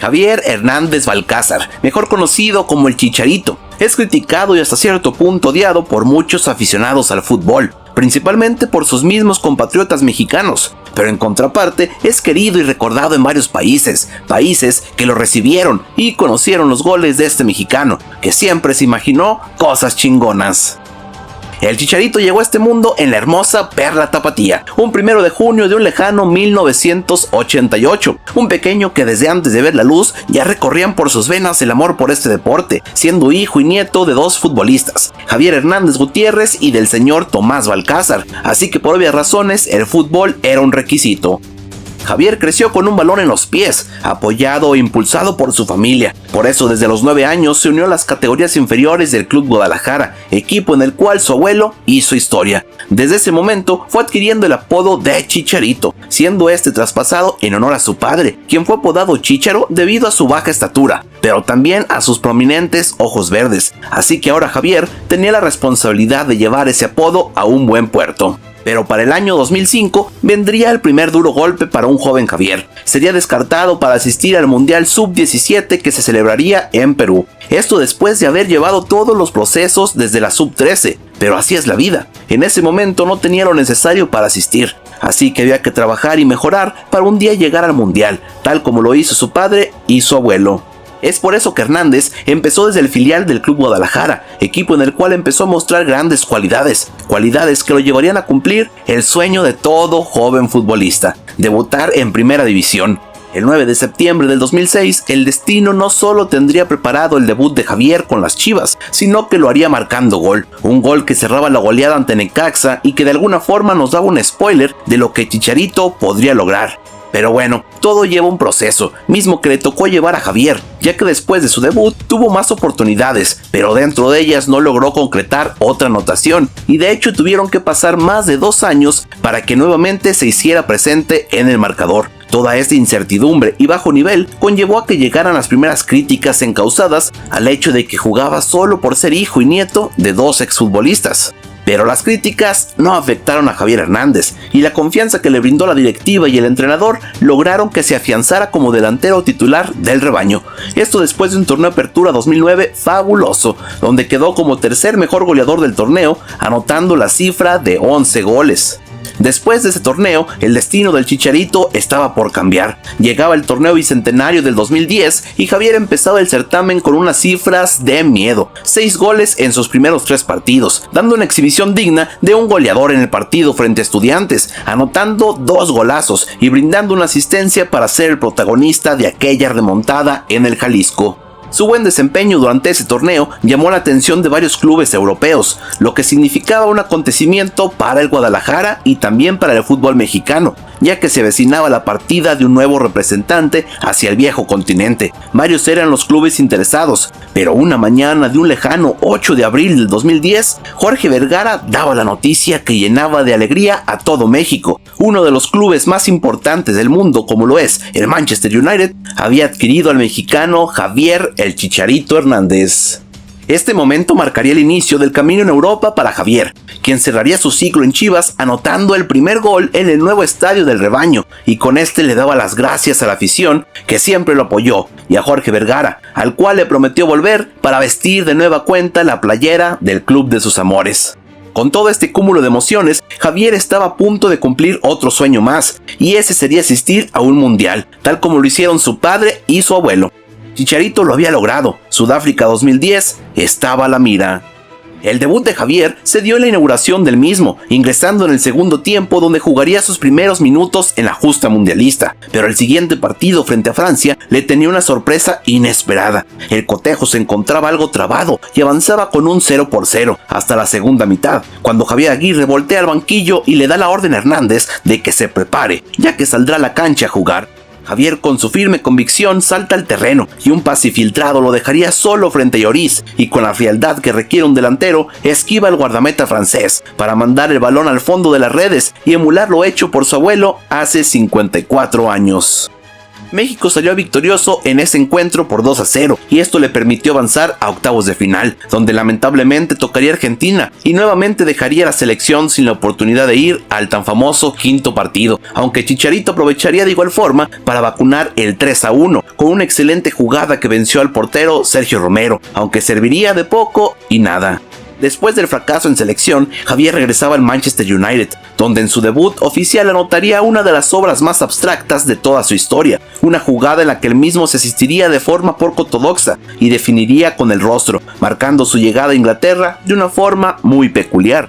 Javier Hernández Balcázar, mejor conocido como el Chicharito, es criticado y hasta cierto punto odiado por muchos aficionados al fútbol, principalmente por sus mismos compatriotas mexicanos, pero en contraparte es querido y recordado en varios países que lo recibieron y conocieron los goles de este mexicano, que siempre se imaginó cosas chingonas. El Chicharito llegó a este mundo en la hermosa Perla Tapatía, un 1 de junio de un lejano 1988, un pequeño que desde antes de ver la luz ya recorrían por sus venas el amor por este deporte, siendo hijo y nieto de dos futbolistas, Javier Hernández Gutiérrez y del señor Tomás Balcázar, así que por obvias razones el fútbol era un requisito. Javier creció con un balón en los pies, apoyado e impulsado por su familia. Por eso desde los 9 años se unió a las categorías inferiores del Club Guadalajara, equipo en el cual su abuelo hizo historia. Desde ese momento fue adquiriendo el apodo de Chicharito, siendo este traspasado en honor a su padre, quien fue apodado Chícharo debido a su baja estatura, pero también a sus prominentes ojos verdes. Así que ahora Javier tenía la responsabilidad de llevar ese apodo a un buen puerto. Pero para el año 2005 vendría el primer duro golpe para un joven Javier. Sería descartado para asistir al Mundial Sub-17 que se celebraría en Perú. Esto después de haber llevado todos los procesos desde la Sub-13. Pero así es la vida. En ese momento no tenía lo necesario para asistir. Así que había que trabajar y mejorar para un día llegar al Mundial, tal como lo hizo su padre y su abuelo. Es por eso que Hernández empezó desde el filial del Club Guadalajara, equipo en el cual empezó a mostrar grandes cualidades que lo llevarían a cumplir el sueño de todo joven futbolista, debutar en Primera División. El 9 de septiembre del 2006, el destino no solo tendría preparado el debut de Javier con las Chivas, sino que lo haría marcando gol, un gol que cerraba la goleada ante Necaxa y que de alguna forma nos daba un spoiler de lo que Chicharito podría lograr. Pero bueno, todo lleva un proceso, mismo que le tocó llevar a Javier, ya que después de su debut tuvo más oportunidades, pero dentro de ellas no logró concretar otra anotación, y de hecho tuvieron que pasar más de 2 años para que nuevamente se hiciera presente en el marcador. Toda esta incertidumbre y bajo nivel conllevó a que llegaran las primeras críticas encausadas al hecho de que jugaba solo por ser hijo y nieto de 2 exfutbolistas. Pero las críticas no afectaron a Javier Hernández, y la confianza que le brindó la directiva y el entrenador lograron que se afianzara como delantero titular del rebaño. Esto después de un torneo Apertura 2009 fabuloso, donde quedó como tercer mejor goleador del torneo, anotando la cifra de 11 goles. Después de ese torneo, el destino del Chicharito estaba por cambiar. Llegaba el torneo bicentenario del 2010 y Javier empezaba el certamen con unas cifras de miedo. 6 goles en sus primeros 3 partidos, dando una exhibición digna de un goleador en el partido frente a Estudiantes, anotando 2 golazos y brindando una asistencia para ser el protagonista de aquella remontada en el Jalisco. Su buen desempeño durante ese torneo llamó la atención de varios clubes europeos, lo que significaba un acontecimiento para el Guadalajara y también para el fútbol mexicano, ya que se avecinaba la partida de un nuevo representante hacia el viejo continente. Varios eran los clubes interesados, pero una mañana de un lejano 8 de abril del 2010, Jorge Vergara daba la noticia que llenaba de alegría a todo México. Uno de los clubes más importantes del mundo, como lo es el Manchester United, había adquirido al mexicano Javier el Chicharito Hernández. Este momento marcaría el inicio del camino en Europa para Javier, quien cerraría su ciclo en Chivas anotando el primer gol en el nuevo estadio del Rebaño, y con este le daba las gracias a la afición que siempre lo apoyó, y a Jorge Vergara, al cual le prometió volver para vestir de nueva cuenta la playera del club de sus amores. Con todo este cúmulo de emociones, Javier estaba a punto de cumplir otro sueño más, y ese sería asistir a un mundial, tal como lo hicieron su padre y su abuelo. Chicharito lo había logrado. Sudáfrica 2010 estaba a la mira. El debut de Javier se dio en la inauguración del mismo, ingresando en el segundo tiempo donde jugaría sus primeros minutos en la justa mundialista. Pero el siguiente partido frente a Francia le tenía una sorpresa inesperada. El cotejo se encontraba algo trabado y avanzaba con un 0-0 hasta la segunda mitad, cuando Javier Aguirre voltea al banquillo y le da la orden a Hernández de que se prepare, ya que saldrá a la cancha a jugar. Javier, con su firme convicción, salta al terreno y un pase filtrado lo dejaría solo frente a Lloris, y con la frialdad que requiere un delantero, esquiva al guardameta francés para mandar el balón al fondo de las redes y emular lo hecho por su abuelo hace 54 años. México salió victorioso en ese encuentro por 2-0 y esto le permitió avanzar a octavos de final, donde lamentablemente tocaría Argentina y nuevamente dejaría a la selección sin la oportunidad de ir al tan famoso quinto partido, aunque Chicharito aprovecharía de igual forma para vacunar el 3-1 con una excelente jugada que venció al portero Sergio Romero, aunque serviría de poco y nada. Después del fracaso en selección, Javier regresaba al Manchester United, donde en su debut oficial anotaría una de las obras más abstractas de toda su historia, una jugada en la que él mismo se asistiría de forma poco ortodoxa y definiría con el rostro, marcando su llegada a Inglaterra de una forma muy peculiar.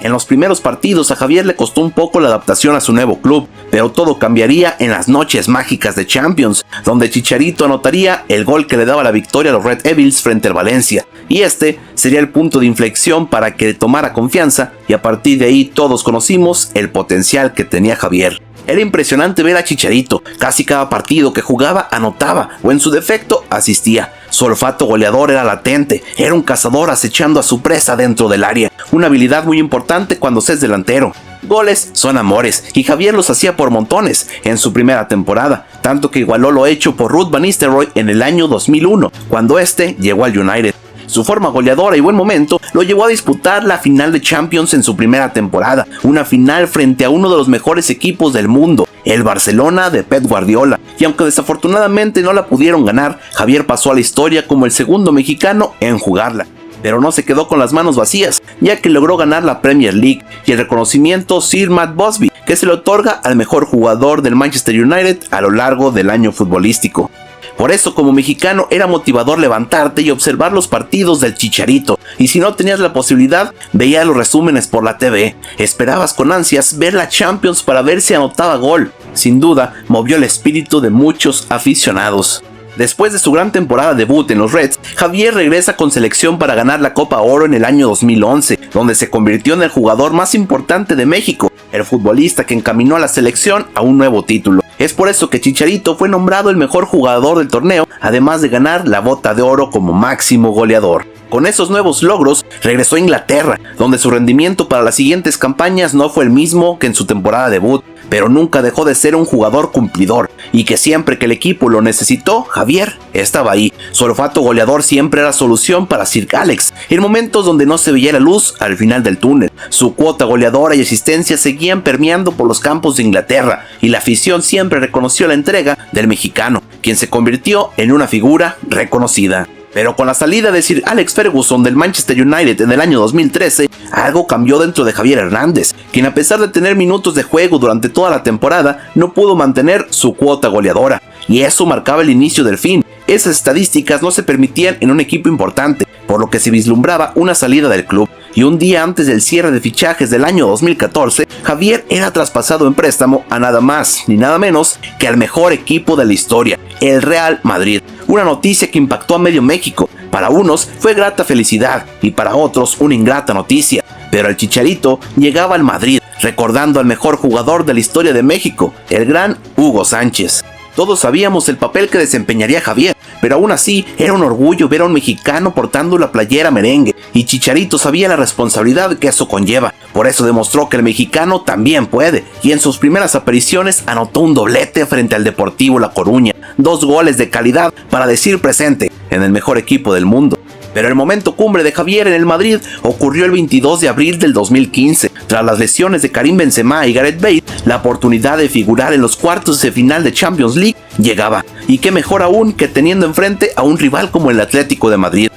En los primeros partidos a Javier le costó un poco la adaptación a su nuevo club, pero todo cambiaría en las noches mágicas de Champions, donde Chicharito anotaría el gol que le daba la victoria a los Red Devils frente al Valencia, y este sería el punto de inflexión para que tomara confianza, y a partir de ahí todos conocimos el potencial que tenía Javier. Era impresionante ver a Chicharito, casi cada partido que jugaba anotaba, o en su defecto asistía. Su olfato goleador era latente, era un cazador acechando a su presa dentro del área, una habilidad muy importante cuando se es delantero. Goles son amores, y Javier los hacía por montones en su primera temporada, tanto que igualó lo hecho por Ruud van Nistelrooy en el año 2001, cuando este llegó al United. Su forma goleadora y buen momento lo llevó a disputar la final de Champions en su primera temporada, una final frente a uno de los mejores equipos del mundo, el Barcelona de Pep Guardiola, y aunque desafortunadamente no la pudieron ganar, Javier pasó a la historia como el segundo mexicano en jugarla. Pero no se quedó con las manos vacías, ya que logró ganar la Premier League y el reconocimiento Sir Matt Busby, que se le otorga al mejor jugador del Manchester United a lo largo del año futbolístico. Por eso, como mexicano, era motivador levantarte y observar los partidos del Chicharito, y si no tenías la posibilidad, veías los resúmenes por la TV. Esperabas con ansias ver la Champions para ver si anotaba gol. Sin duda, movió el espíritu de muchos aficionados. Después de su gran temporada debut en los Reds, Javier regresa con selección para ganar la Copa Oro en el año 2011, donde se convirtió en el jugador más importante de México, el futbolista que encaminó a la selección a un nuevo título. Es por eso que Chicharito fue nombrado el mejor jugador del torneo, además de ganar la Bota de Oro como máximo goleador. Con esos nuevos logros, regresó a Inglaterra, donde su rendimiento para las siguientes campañas no fue el mismo que en su temporada debut, pero nunca dejó de ser un jugador cumplidor, y que siempre que el equipo lo necesitó, Javier estaba ahí. Su olfato goleador siempre era solución para Sir Alex, en momentos donde no se veía la luz al final del túnel. Su cuota goleadora y asistencia seguían permeando por los campos de Inglaterra, y la afición siempre reconoció la entrega del mexicano, quien se convirtió en una figura reconocida. Pero con la salida de Sir Alex Ferguson del Manchester United en el año 2013, algo cambió dentro de Javier Hernández, quien a pesar de tener minutos de juego durante toda la temporada, no pudo mantener su cuota goleadora, y eso marcaba el inicio del fin. Esas estadísticas no se permitían en un equipo importante, por lo que se vislumbraba una salida del club. Y un día antes del cierre de fichajes del año 2014, Javier era traspasado en préstamo a nada más ni nada menos que al mejor equipo de la historia, el Real Madrid. Una noticia que impactó a medio México. Para unos fue grata felicidad y para otros una ingrata noticia. Pero el Chicharito llegaba al Madrid, recordando al mejor jugador de la historia de México, el gran Hugo Sánchez. Todos sabíamos el papel que desempeñaría Javier, pero aún así era un orgullo ver a un mexicano portando la playera merengue, y Chicharito sabía la responsabilidad que eso conlleva. Por eso demostró que el mexicano también puede, y en sus primeras apariciones anotó un doblete frente al Deportivo La Coruña, 2 goles de calidad para decir presente en el mejor equipo del mundo. Pero el momento cumbre de Javier en el Madrid ocurrió el 22 de abril del 2015. Tras las lesiones de Karim Benzema y Gareth Bale, la oportunidad de figurar en los cuartos de final de Champions League llegaba. Y qué mejor aún que teniendo enfrente a un rival como el Atlético de Madrid.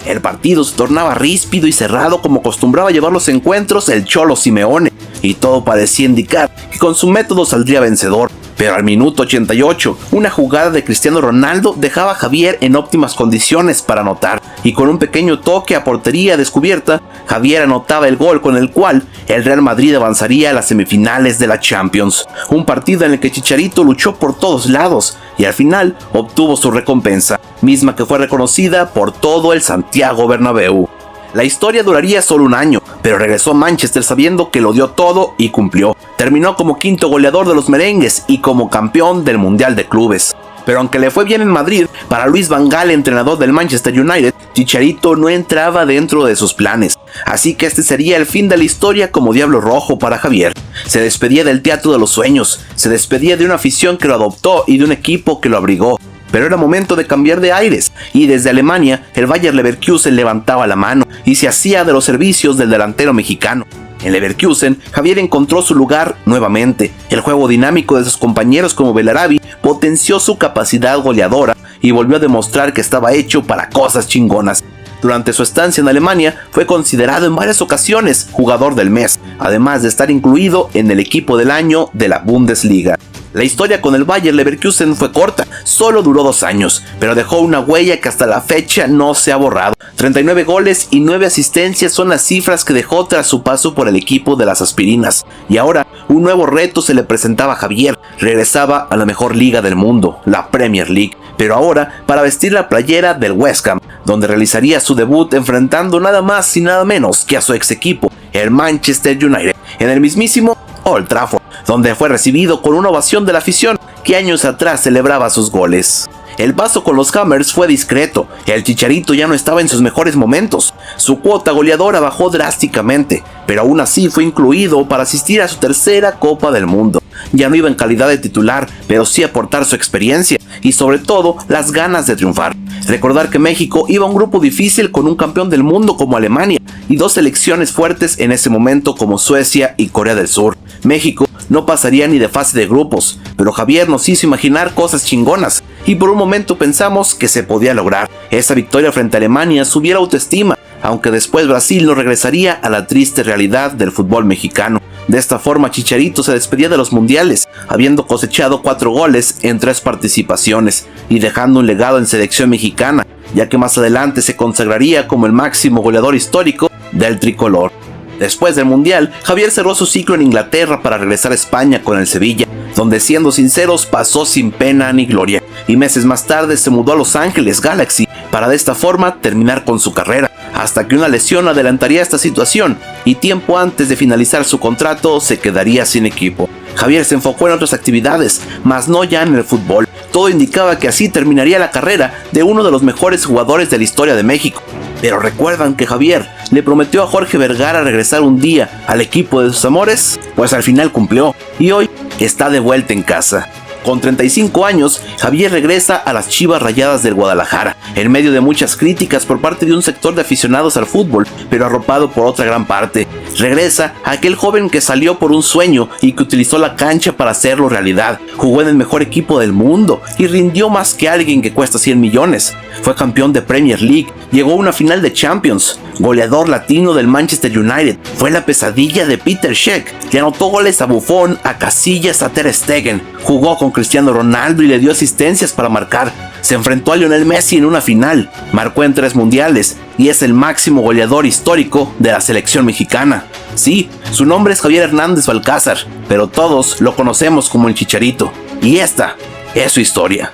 El partido se tornaba ríspido y cerrado como acostumbraba llevar los encuentros el Cholo Simeone, y todo parecía indicar que con su método saldría vencedor. Pero al minuto 88, una jugada de Cristiano Ronaldo dejaba a Javier en óptimas condiciones para anotar, y con un pequeño toque a portería descubierta, Javier anotaba el gol con el cual el Real Madrid avanzaría a las semifinales de la Champions. Un partido en el que Chicharito luchó por todos lados y al final obtuvo su recompensa, misma que fue reconocida por todo el Santiago Bernabéu. La historia duraría solo un año, pero regresó a Manchester sabiendo que lo dio todo y cumplió. Terminó como quinto goleador de los merengues y como campeón del Mundial de Clubes. Pero aunque le fue bien en Madrid, para Luis Van Gaal, entrenador del Manchester United, Chicharito no entraba dentro de sus planes. Así que este sería el fin de la historia como Diablo Rojo para Javier. Se despedía del teatro de los sueños, se despedía de una afición que lo adoptó y de un equipo que lo abrigó. Pero era momento de cambiar de aires, y desde Alemania el Bayer Leverkusen levantaba la mano y se hacía de los servicios del delantero mexicano. En Leverkusen, Javier encontró su lugar nuevamente. El juego dinámico de sus compañeros como Bellarabi potenció su capacidad goleadora y volvió a demostrar que estaba hecho para cosas chingonas. Durante su estancia en Alemania, fue considerado en varias ocasiones jugador del mes, además de estar incluido en el equipo del año de la Bundesliga. La historia con el Bayer Leverkusen fue corta, solo duró 2 años, pero dejó una huella que hasta la fecha no se ha borrado. 39 goles y 9 asistencias son las cifras que dejó tras su paso por el equipo de las aspirinas. Y ahora, un nuevo reto se le presentaba a Javier. Regresaba a la mejor liga del mundo, la Premier League, pero ahora para vestir la playera del West Ham, donde realizaría su debut enfrentando nada más y nada menos que a su ex equipo, el Manchester United, en el mismísimo Old Trafford, donde fue recibido con una ovación de la afición que años atrás celebraba sus goles. El paso con los Hammers fue discreto, el Chicharito ya no estaba en sus mejores momentos, su cuota goleadora bajó drásticamente, pero aún así fue incluido para asistir a su tercera Copa del Mundo. Ya no iba en calidad de titular, pero sí aportar su experiencia y sobre todo las ganas de triunfar. Recordar que México iba a un grupo difícil con un campeón del mundo como Alemania y 2 selecciones fuertes en ese momento como Suecia y Corea del Sur. México no pasaría ni de fase de grupos, pero Javier nos hizo imaginar cosas chingonas y por un momento pensamos que se podía lograr. Esa victoria frente a Alemania subiera autoestima, aunque después Brasil nos regresaría a la triste realidad del fútbol mexicano. De esta forma Chicharito se despedía de los mundiales, habiendo cosechado 4 goles en 3 participaciones y dejando un legado en selección mexicana, ya que más adelante se consagraría como el máximo goleador histórico del tricolor. Después del mundial, Javier cerró su ciclo en Inglaterra para regresar a España con el Sevilla, donde siendo sinceros pasó sin pena ni gloria, y meses más tarde se mudó a Los Ángeles Galaxy para de esta forma terminar con su carrera, hasta que una lesión adelantaría esta situación y tiempo antes de finalizar su contrato se quedaría sin equipo. Javier se enfocó en otras actividades, mas no ya en el fútbol. Todo indicaba que así terminaría la carrera de uno de los mejores jugadores de la historia de México. Pero ¿recuerdan que Javier le prometió a Jorge Vergara regresar un día al equipo de sus amores? Pues al final cumplió y hoy está de vuelta en casa. Con 35 años, Javier regresa a las Chivas Rayadas del Guadalajara, en medio de muchas críticas por parte de un sector de aficionados al fútbol, pero arropado por otra gran parte. Regresa a aquel joven que salió por un sueño y que utilizó la cancha para hacerlo realidad. Jugó en el mejor equipo del mundo y rindió más que alguien que cuesta 100 millones. Fue campeón de Premier League, llegó a una final de Champions, goleador latino del Manchester United, fue la pesadilla de Peter Cech, le anotó goles a Buffon, a Casillas, a Ter Stegen, jugó con Cristiano Ronaldo y le dio asistencias para marcar. Se enfrentó a Lionel Messi en una final, marcó en 3 mundiales y es el máximo goleador histórico de la selección mexicana. Sí, su nombre es Javier Hernández Balcázar, pero todos lo conocemos como el Chicharito, y esta es su historia.